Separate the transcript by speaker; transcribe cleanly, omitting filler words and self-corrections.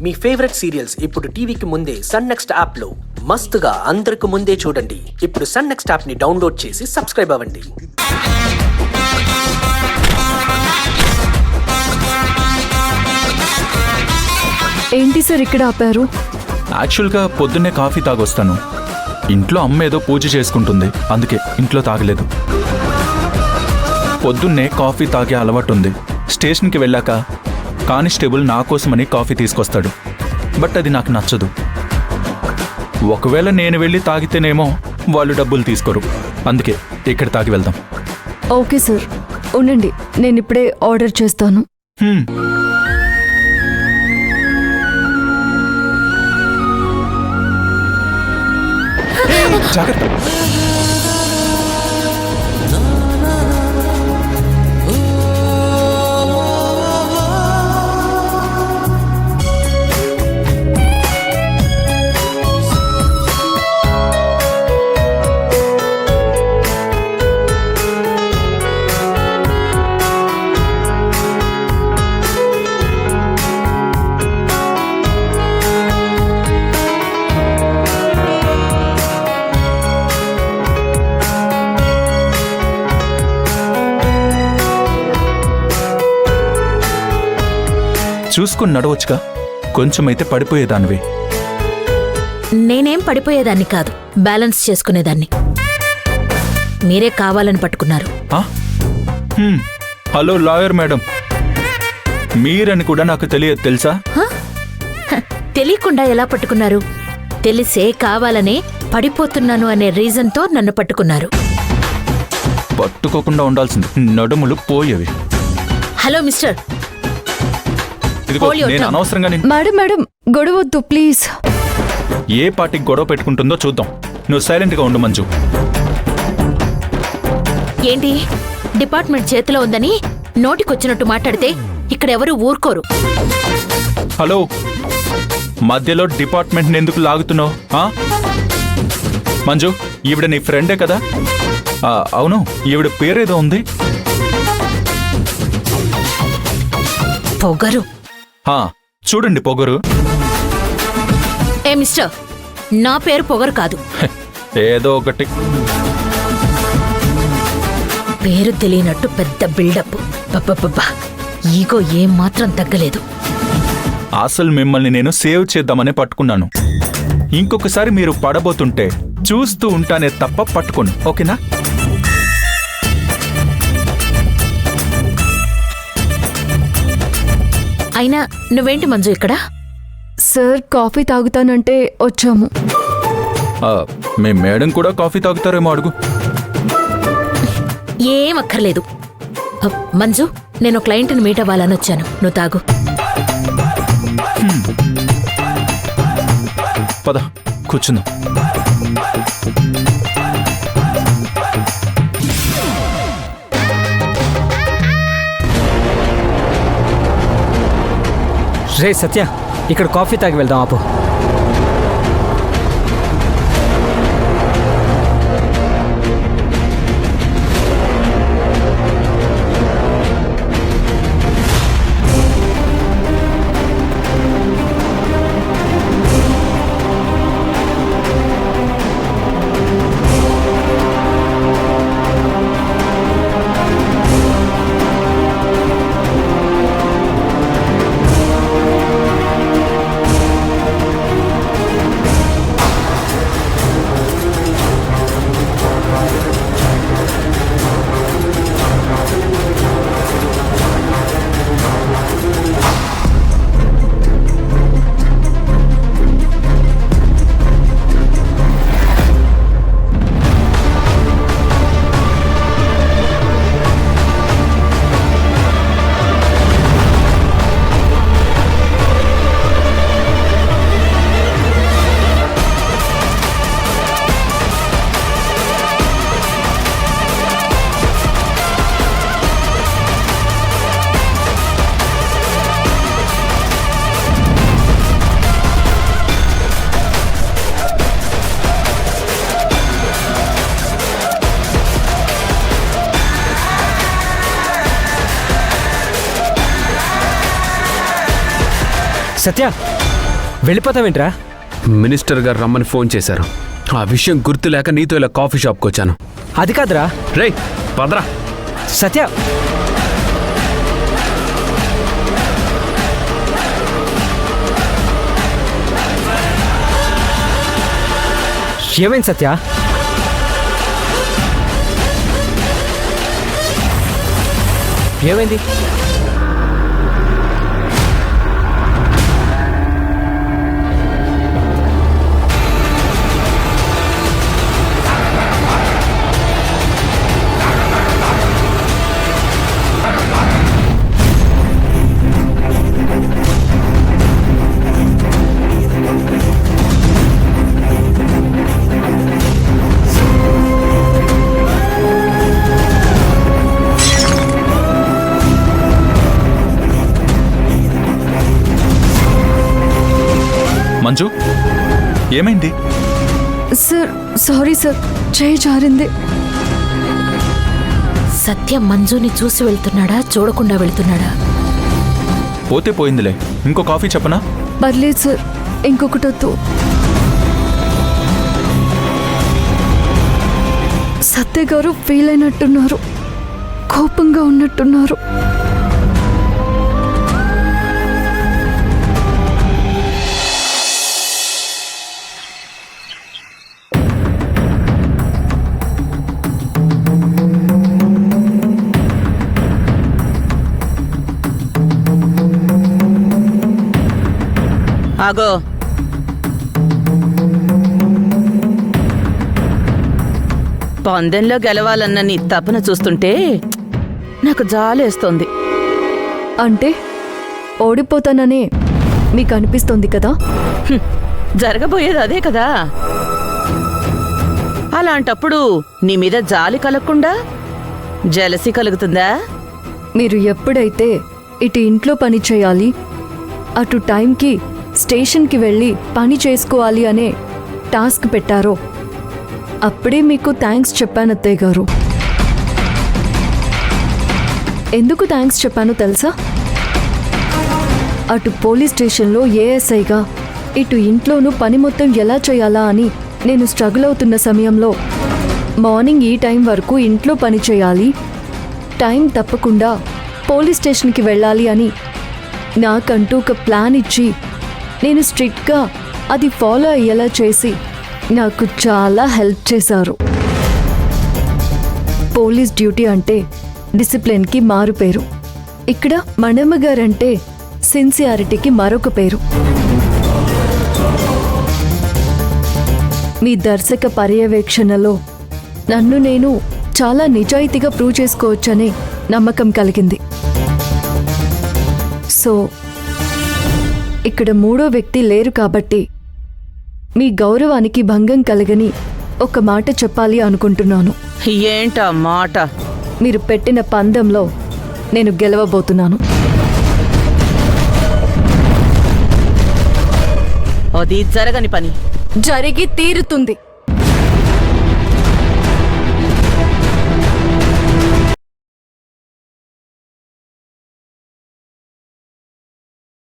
Speaker 1: మీ favourite serials ఇప్పుడు టీవీకి ముందే సన్ నెక్స్ట్ యాప్ లో మస్తుగా అందరికి ముందే చూడండి. ఇప్పుడు సన్ నెక్స్ట్ యాప్ ని డౌన్లోడ్ చేసి సబ్స్క్రైబ్ అవ్వండి.
Speaker 2: ఏంటి సార్ ఇక్కడ ఆపారు?
Speaker 3: యాక్చువల్గా పొద్దున్నే కాఫీ తాగొస్తాను. ఇంట్లో అమ్మ ఏదో పూజ చేసుకుంటుంది, అందుకే ఇంట్లో తాగలేదు. పొద్దున్నే కాఫీ తాగే అలవాటు ఉంది. స్టేషన్కి వెళ్ళాక కానిస్టేబుల్ నా కోసమని కాఫీ తీసుకొస్తాడు, బట్ అది నాకు నచ్చదు. ఒకవేళ నేను వెళ్ళి తాగితేనేమో వాళ్ళు డబ్బులు తీసుకోరు, అందుకే ఇక్కడ తాగి వెళ్దాం.
Speaker 2: ఓకే సార్, ఉండండి, నేను ఇప్పుడే ఆర్డర్ చేస్తాను.
Speaker 3: జాగ్రత్త. చూసుకుని నడవచ్చుగా, కొంచెమైతే పడిపోయేదానివే.
Speaker 4: నేనేం పడిపోయేదాన్ని కాదు, బ్యాలెన్స్ చేసుకునేదాన్ని. మీరే కావాలని పట్టుకున్నారు.
Speaker 3: హలో లాయర్ మేడం, మీరని కూడా నాకు తెలియదు తెలుసా?
Speaker 4: తెలియకుండా ఎలా పట్టుకున్నారు? తెలిసే కావాలనే పడిపోతున్నాను అనే రీజన్తో నన్ను పట్టుకున్నారు.
Speaker 3: పట్టుకోకుండా ఉండాల్సింది, నడుములు పోయేవి.
Speaker 4: హలో మిస్టర్,
Speaker 3: నేను అనవసరంగా
Speaker 2: మేడం గొడవద్దు ప్లీజ్.
Speaker 3: ఏ పార్టీకి గొడవ పెట్టుకుంటుందో చూద్దాం. నువ్వు సైలెంట్గా ఉండు మంజు.
Speaker 4: ఏంటి డిపార్ట్మెంట్ చేతిలో ఉందని నోటికొచ్చినట్టు మాట్లాడితే ఇక్కడెవరూ ఊరుకోరు.
Speaker 3: హలో, మధ్యలో డిపార్ట్మెంట్ని ఎందుకు లాగుతున్నావు? మంజు, ఈవిడ నీ ఫ్రెండే కదా? అవును, ఈవిడ పేరేదో ఉంది.
Speaker 4: పొగరు.
Speaker 3: చూడండి పొగరు.
Speaker 4: ఏ మిస్టర్, నా పేరు పొగరు కాదు.
Speaker 3: ఏదో ఒకటి.
Speaker 4: పేరు తెలియనట్టు పెద్ద బిల్డప్. బబ్బబ్బబ్బా, ఈగో ఏం మాత్రం తగ్గలేదు.
Speaker 3: అసలు మిమ్మల్ని నేను సేవ్ చేద్దామనే పట్టుకున్నాను. ఇంకొకసారి మీరు పడబోతుంటే చూస్తూ ఉంటానే తప్ప పట్టుకోను, ఓకేనా?
Speaker 4: అయినా నువ్వేంటి మంజు ఇక్కడ?
Speaker 2: సార్ కాఫీ తాగుతానంటే వచ్చాము.
Speaker 3: మీ మేడం కూడా కాఫీ తాగుతారేమో అడుగు.
Speaker 4: ఏం అక్కర్లేదు. మంజు, నేను క్లయింట్ని మీట్ అవ్వాలని వచ్చాను, నువ్వు తాగు.
Speaker 3: పద కూర్చుందాం.
Speaker 5: రే సత్య, ఇక్కడ కాఫీ తాగి వెళ్దాం, ఆపు. సత్య వెళ్ళిపోతావేంట్రా?
Speaker 6: మినిస్టర్ గారు రమ్మని ఫోన్ చేశారు. ఆ విషయం గుర్తులేక నీతో ఇలా కాఫీ షాప్కి వచ్చాను.
Speaker 5: అది కాదురా.
Speaker 6: రేయ్ పదరా.
Speaker 5: సత్య, ఏమైంది సత్య? ఏమైంది?
Speaker 3: మంజు, ఏమైంది?
Speaker 2: సార్ సారీ సార్, చేయి జారింది.
Speaker 4: సత్య మంజుని చూసి వెళ్తున్నాడా, చూడకుండా వెళ్తున్నాడా?
Speaker 3: పోతే పోయిందిలే. ఇంకో కాఫీ చెప్పనా?
Speaker 2: పర్లేదు సార్, ఇంకొకటొద్దు. సత్య గారు ఫీల్ అయినట్టున్నారు, కోపంగా ఉన్నట్టున్నారు.
Speaker 7: ఆగో, పందెంలో గెలవాలన్న నీ తపన చూస్తుంటే నాకు జాలేస్తోంది.
Speaker 2: అంటే ఓడిపోతాననే మీకు అనిపిస్తోంది కదా?
Speaker 7: జరగబోయేది అదే కదా. అలాంటప్పుడు నీ మీద జాలి కలగకుండా జలసి కలుగుతుందా?
Speaker 2: మీరు ఎప్పుడైతే ఇటు ఇంట్లో పని చేయాలి, అటు టైంకి స్టేషన్కి వెళ్ళి పని చేసుకోవాలి అనే టాస్క్ పెట్టారో అప్పుడే మీకు థ్యాంక్స్ చెప్పాను అత్తయ్య గారు. ఎందుకు థ్యాంక్స్ చెప్పానో తెలుసా? అటు పోలీస్ స్టేషన్లో ఏఎస్ఐగా ఇటు ఇంట్లోనూ పని మొత్తం ఎలా చేయాలా అని నేను స్ట్రగుల్ అవుతున్న సమయంలో మార్నింగ్ ఈ టైం వరకు ఇంట్లో పని చేయాలి, టైం తప్పకుండా పోలీస్ స్టేషన్కి వెళ్ళాలి అని నాకంటూ ఒక ప్లాన్ ఇచ్చి నేను స్ట్రిక్ట్గా అది ఫాలో అయ్యేలా చేసి నాకు చాలా హెల్ప్ చేశారు. పోలీస్ డ్యూటీ అంటే డిసిప్లిన్కి మారు పేరు. ఇక్కడ మనమ్మ గారంటే సిన్సియారిటీకి మరొక పేరు. మీ దర్శక పర్యవేక్షణలో నన్ను నేను చాలా నిజాయితీగా ప్రూవ్ చేసుకోవచ్చనే నమ్మకం కలిగింది. సో ఇక్కడ మూడో వ్యక్తి లేరు కాబట్టి మీ గౌరవానికి భంగం కలగని ఒక మాట చెప్పాలి అనుకుంటున్నాను.
Speaker 7: ఏంటా మాట?
Speaker 2: మీరు పెట్టిన పందెంలో నేను గెలవబోతున్నాను.
Speaker 7: అది జరగని పని.
Speaker 2: జరిగి తీరుతుంది.